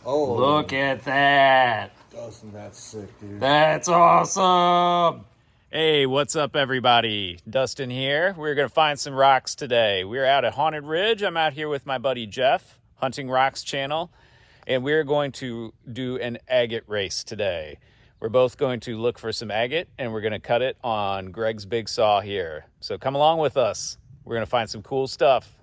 Oh, Look at that. Dustin, that's sick, dude. That's awesome. Hey, what's up, everybody? Dustin here. We're going to find some rocks today. We're out at Haunted Ridge. I'm out here with my buddy Jeff, Hunting Rocks channel, and we're going to do an agate race today. We're both going to look for some agate, and we're going to cut it on Greg's big saw here. So come along with us. We're going to find some cool stuff.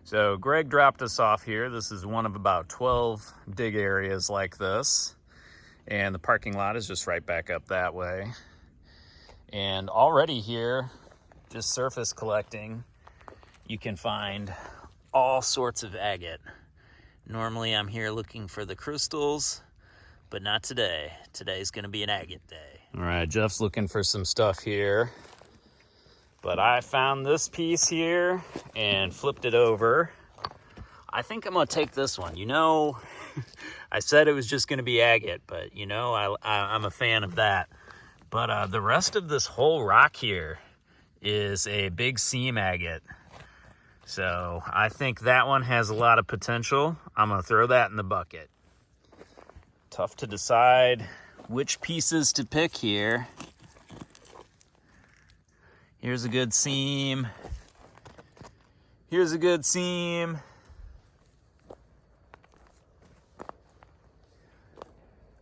So Greg dropped us off here. This is one of about 12 dig areas like this. And the parking lot is just right back up that way. And already here, just surface collecting, you can find all sorts of agate. Normally I'm here looking for the crystals, but not today. Today's gonna be an agate day. All right, Jeff's looking for some stuff here. But I found this piece here and flipped it over. I think I'm gonna take this one. You know, I said it was just gonna be agate, but you know, I'm a fan of that. But the rest of this whole rock here is a big seam agate. So I think that one has a lot of potential. I'm gonna throw that in the bucket. Tough to decide which pieces to pick here. Here's a good seam. Here's a good seam.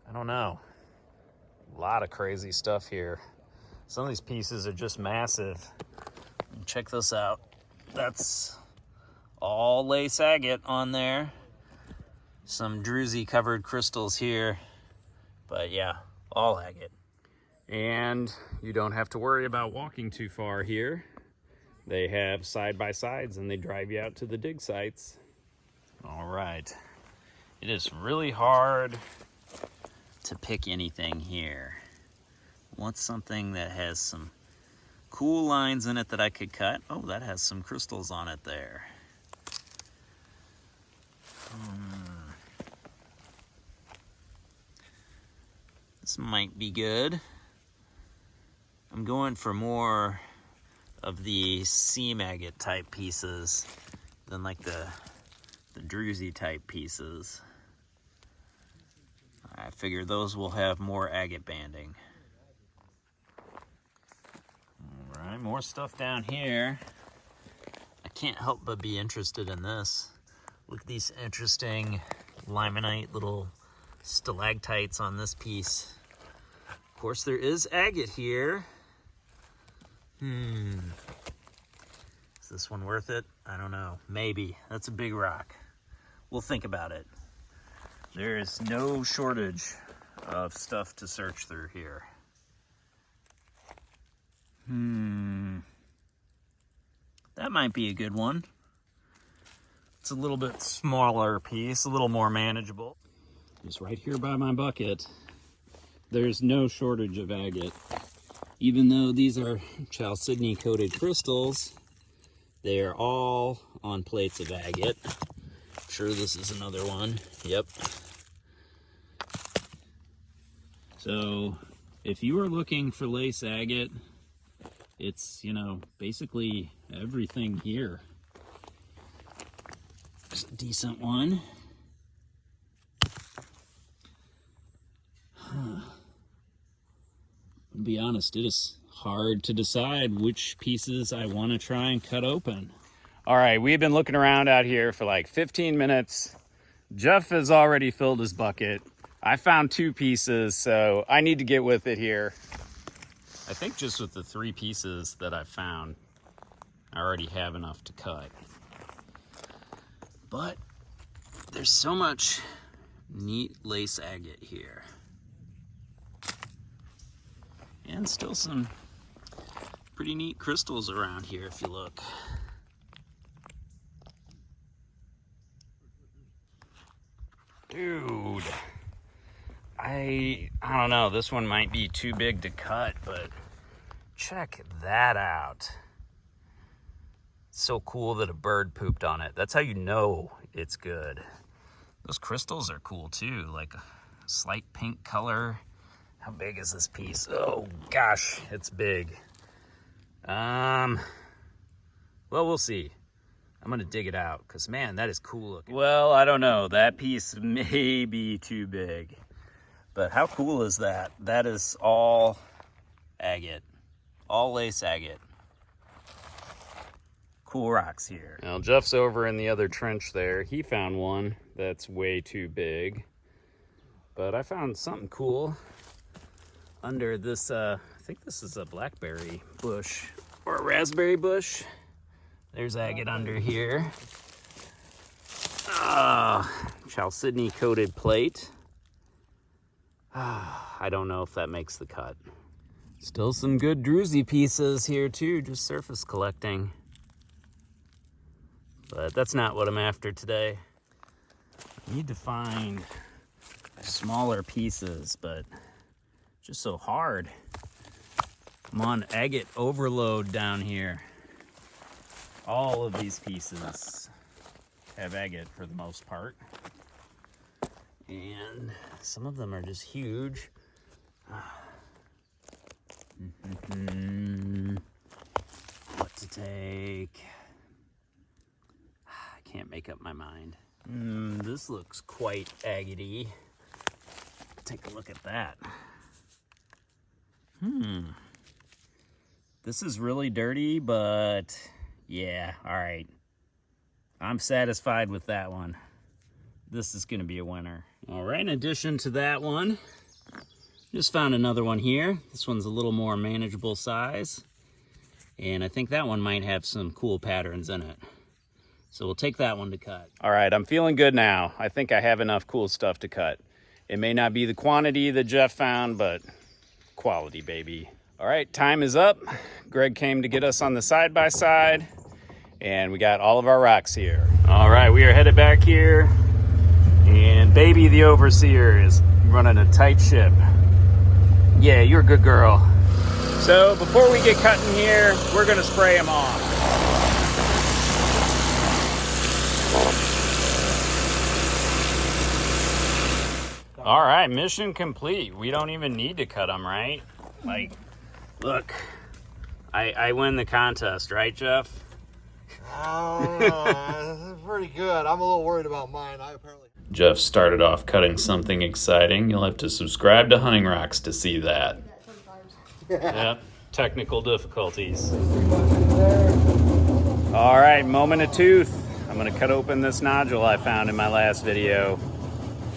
I don't know. A lot of crazy stuff here. Some of these pieces are just massive. Check this out. That's all lace agate on there. Some druzy covered crystals here. But yeah, all agate. And you don't have to worry about walking too far here. They have side-by-sides and they drive you out to the dig sites. All right. It is really hard to pick anything here. Want something that has some cool lines in it that I could cut. Oh, that has some crystals on it there. This might be good. I'm going for more of the seam agate type pieces than like the druzy type pieces. I figure those will have more agate banding. All right, more stuff down here. I can't help but be interested in this. Look at these interesting limonite little stalactites on this piece. Of course, there is agate here. Is this one worth it? I don't know. Maybe. That's a big rock. We'll think about it. There is no shortage of stuff to search through here. That might be a good one. It's a little bit smaller piece, a little more manageable. Just right here by my bucket, there's no shortage of agate. Even though these are chalcedony coated crystals, they are all on plates of agate. I'm sure this is another one. Yep. So if you are looking for lace agate, it's, you know, basically everything here. There's a decent one. To be honest, it is hard to decide which pieces I want to try and cut open. All right, we've been looking around out here for like 15 minutes. Jeff has already filled his bucket. I found 2 pieces, so I need to get with it here. I think just with the 3 pieces that I found, I already have enough to cut. But there's so much neat lace agate here. And still some pretty neat crystals around here if you look. Dude, I don't know, this one might be too big to cut, but check that out. It's so cool that a bird pooped on it. That's how you know it's good. Those crystals are cool too, like a slight pink color. How big is this piece? Oh gosh, it's big. Well, we'll see. I'm gonna dig it out because, man, that is cool looking. Well, I don't know. That piece may be too big, but how cool is that? That is all agate, all lace agate. Cool rocks here. Now, Jeff's over in the other trench there. He found one that's way too big, but I found something cool under this, I think this is a blackberry bush or a raspberry bush. There's agate under here. Chalcedony coated plate. I don't know if that makes the cut. Still some good druzy pieces here too, just surface collecting. But that's not what I'm after today. I need to find smaller pieces, but just so hard. I'm on agate overload down here. All of these pieces have agate for the most part. And some of them are just huge. What to take? I can't make up my mind. This looks quite agate-y. Take a look at that. This is really dirty, but yeah, all right. I'm satisfied with that one. This is gonna be a winner. All right, in addition to that one, just found another one here. This one's a little more manageable size. And I think that one might have some cool patterns in it. So we'll take that one to cut. All right, I'm feeling good now. I think I have enough cool stuff to cut. It may not be the quantity that Jeff found, but quality, baby. All right, time is up. Greg came to get us on the side-by-side, and we got all of our rocks here. All right, we are headed back here, and baby the overseer is running a tight ship. Yeah, you're a good girl. So before we get cutting here, we're gonna spray them off. All right, mission complete. We don't even need to cut them, right? Like, look, I win the contest, right, Jeff? I don't know. It's pretty good. I'm a little worried about mine. Jeff started off cutting something exciting. You'll have to subscribe to Hunting Rocks to see that. Yep, technical difficulties. All right, moment of truth. I'm gonna cut open this nodule I found in my last video.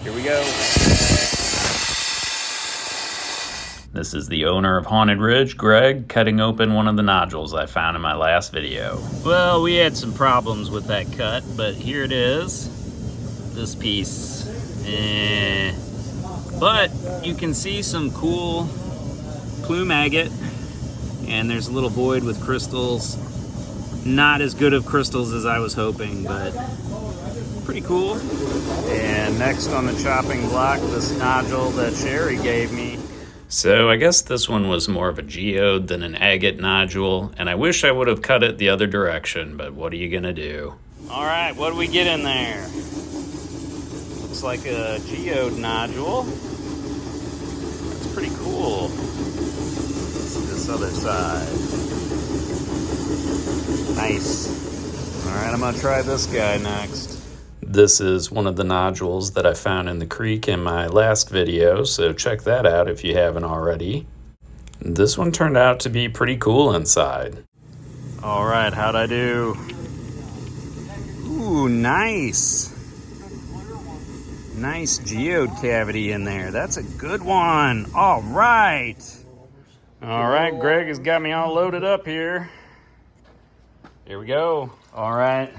Here we go. This is the owner of Haunted Ridge, Greg, cutting open one of the nodules I found in my last video. Well, we had some problems with that cut, but here it is. This piece. But you can see some cool plume agate, and there's a little void with crystals. Not as good of crystals as I was hoping, but pretty cool. And next on the chopping block, this nodule that Sherry gave me. So I guess this one was more of a geode than an agate nodule, and I wish I would have cut it the other direction, but what are you gonna do? All right, what do we get in there? Looks like a geode nodule. That's pretty cool. Let's see this other side. Nice. All right, I'm gonna try this guy next. This is one of the nodules that I found in the creek in my last video, so check that out if you haven't already. This one turned out to be pretty cool inside. All right, how'd I do? Ooh, nice. Nice geode cavity in there. That's a good one. All right. All right, Greg has got me all loaded up here. Here we go. All right.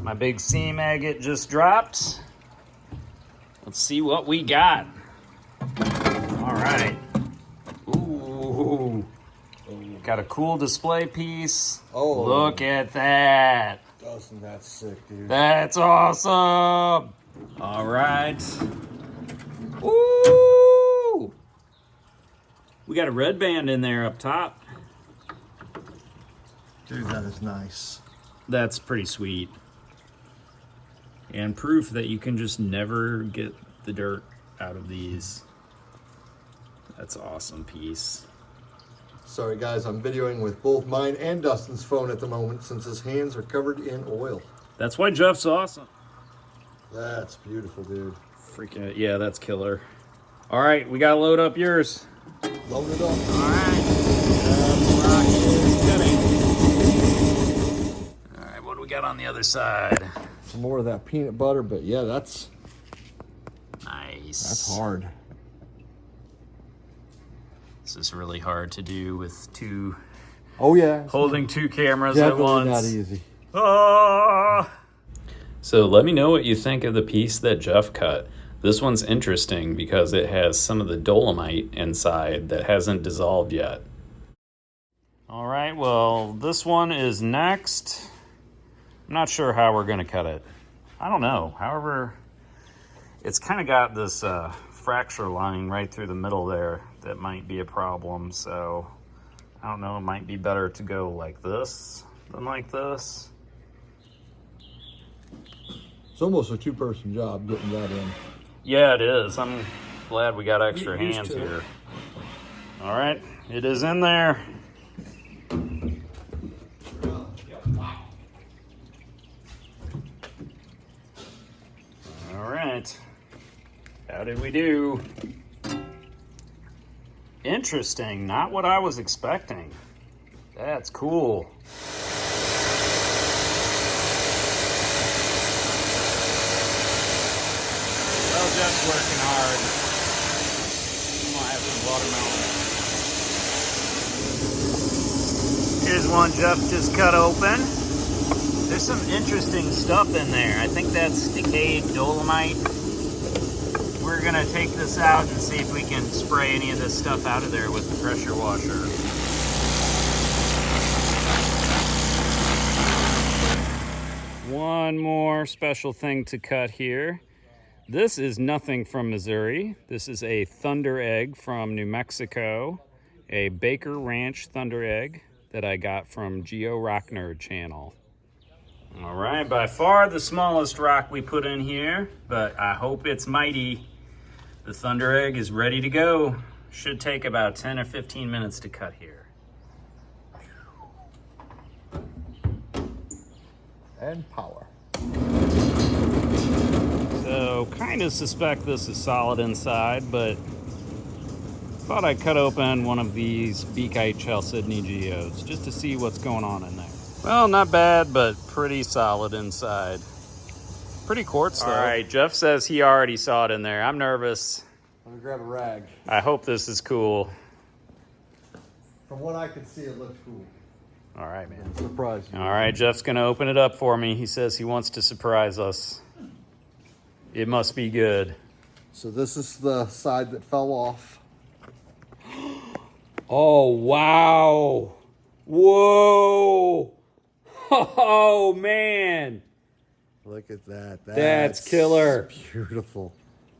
My big seam agate just dropped. Let's see what we got. All right. Ooh. Got a cool display piece. Oh. Look at that. Dustin, that's sick, dude. That's awesome. All right. Ooh. We got a red band in there up top. Dude, that is nice. That's pretty sweet. And proof that you can just never get the dirt out of these. That's an awesome piece. Sorry guys, I'm videoing with both mine and Dustin's phone at the moment since his hands are covered in oil. That's why Jeff's awesome. That's beautiful, dude. Freaking, yeah, that's killer. All right, we gotta load up yours. Load it up. All right. Rock is cutting. All right, what do we got on the other side? Some more of that peanut butter, but yeah, that's Nice. hard. This is really hard to do with two, Oh yeah. holding two cameras at Definitely once. not easy. Ah! So let me know what you think of the piece that Jeff cut. This one's interesting because it has some of the dolomite inside that hasn't dissolved yet. All right, well, this one is next. I'm not sure how we're gonna cut it. I don't know. However, it's kind of got this fracture line right through the middle there that might be a problem. So I don't know, it might be better to go like this than like this. It's almost a two-person job getting that in. Yeah, it is. I'm glad we got extra Get used hands to it. here. All right, it is in there. All right, how did we do? Interesting, not what I was expecting. That's cool. Well, Jeff's working hard. Might have some watermelon. Here's one Jeff just cut open. There's some interesting stuff in there. I think that's decayed dolomite. We're gonna take this out and see if we can spray any of this stuff out of there with the pressure washer. One more special thing to cut here. This is nothing from Missouri. This is a thunder egg from New Mexico, a Baker Ranch thunder egg that I got from Geo Rock Nerd channel. All right, by far the smallest rock we put in here, but I hope it's mighty. The thunder egg is ready to go. Should take about 10 or 15 minutes to cut here. And power. So, kind of suspect this is solid inside, but thought I'd cut open one of these Beakite Chalcedony geodes just to see what's going on in there. Well, not bad, but pretty solid inside. Pretty quartz though. All right, Jeff says he already saw it in there. I'm nervous. Let me grab a rag. I hope this is cool. From what I could see, it looks cool. All right, man. Surprise you. All right, Jeff's gonna open it up for me. He says he wants to surprise us. It must be good. So this is the side that fell off. Oh, wow. Whoa. Oh, man. Look at that. That's killer. Beautiful.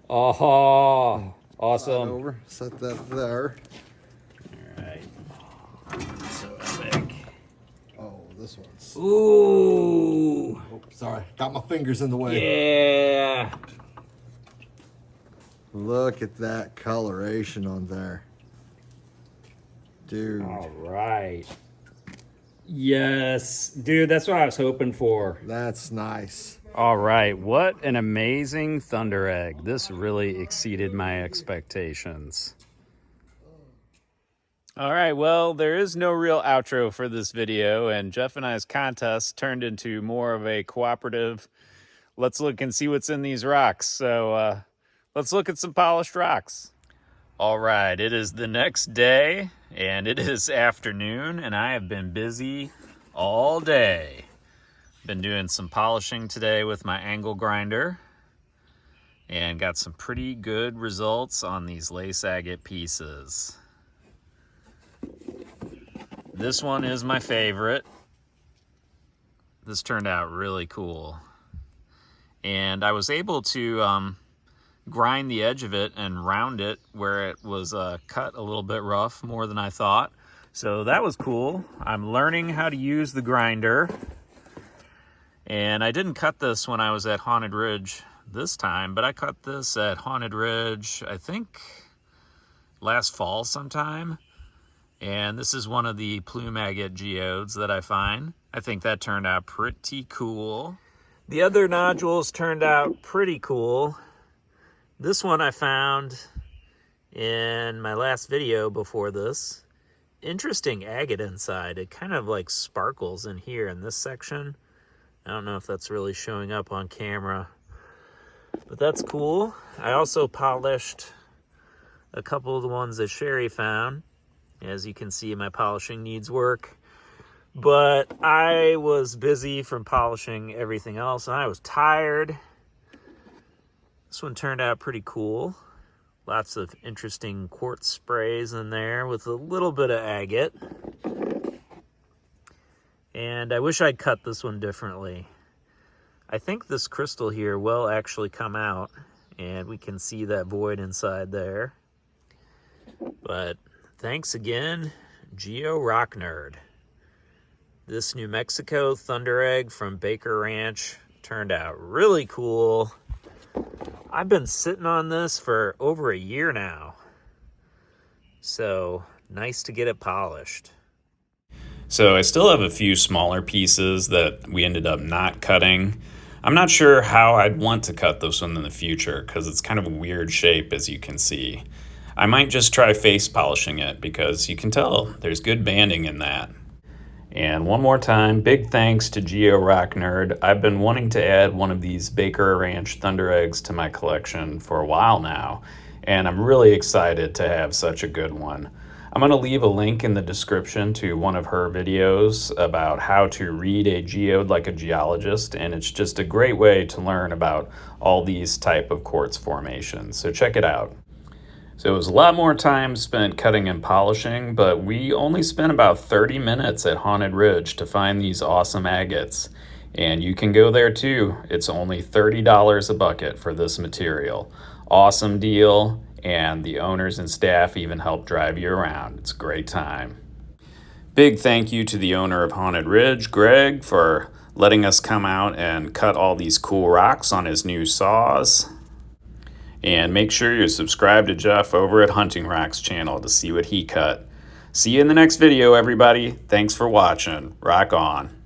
Oh, Slide awesome. over. Set that there. All right. So epic. Oh, this one's. Ooh. Oh, sorry. Got my fingers in the way. Yeah. Look at that coloration on there. Dude. All right. Yes. Dude, that's what I was hoping for. That's nice. All right. What an amazing thunder egg. This really exceeded my expectations. All right. Well, there is no real outro for this video, and Jeff and I's contest turned into more of a cooperative, let's look and see what's in these rocks. So let's look at some polished rocks. All right. It is the next day, and it is afternoon, and I have been busy all day. Been doing some polishing today with my angle grinder and got some pretty good results on these lace agate pieces. This one is my favorite. This turned out really cool. And I was able to grind the edge of it and round it where it was cut a little bit rough, more than I thought. So that was cool. I'm learning how to use the grinder. And I didn't cut this when I was at Haunted Ridge this time, but I cut this at Haunted Ridge, I think last fall sometime. And this is one of the plume agate geodes that I find. I think that turned out pretty cool. The other nodules turned out pretty cool. This one I found in my last video before this. Interesting agate inside. It kind of like sparkles in here in this section. I don't know if that's really showing up on camera, but that's cool. I also polished a couple of the ones that Sherry found. As you can see, my polishing needs work, but I was busy from polishing everything else and I was tired. This one turned out pretty cool. Lots of interesting quartz sprays in there with a little bit of agate. And I wish I'd cut this one differently. I think this crystal here will actually come out and we can see that void inside there. But thanks again, Geo Rock Nerd. This New Mexico Thunder Egg from Baker Ranch turned out really cool. I've been sitting on this for over a year now. So nice to get it polished. So I still have a few smaller pieces that we ended up not cutting. I'm not sure how I'd want to cut this one in the future because it's kind of a weird shape, as you can see. I might just try face polishing it because you can tell there's good banding in that. And one more time, big thanks to Geo Rock Nerd. I've been wanting to add one of these Baker Ranch Thunder Eggs to my collection for a while now, and I'm really excited to have such a good one. I'm going to leave a link in the description to one of her videos about how to read a geode like a geologist, and it's just a great way to learn about all these type of quartz formations, so check it out. So it was a lot more time spent cutting and polishing, but we only spent about 30 minutes at Haunted Ridge to find these awesome agates. And you can go there too. It's only $30 a bucket for this material. Awesome deal, and the owners and staff even help drive you around. It's a great time. Big thank you to the owner of Haunted Ridge, Greg, for letting us come out and cut all these cool rocks on his new saws. And make sure you subscribe to Jeff over at Hunting Rocks channel to see what he cut. See you in the next video, everybody. Thanks for watching. Rock on.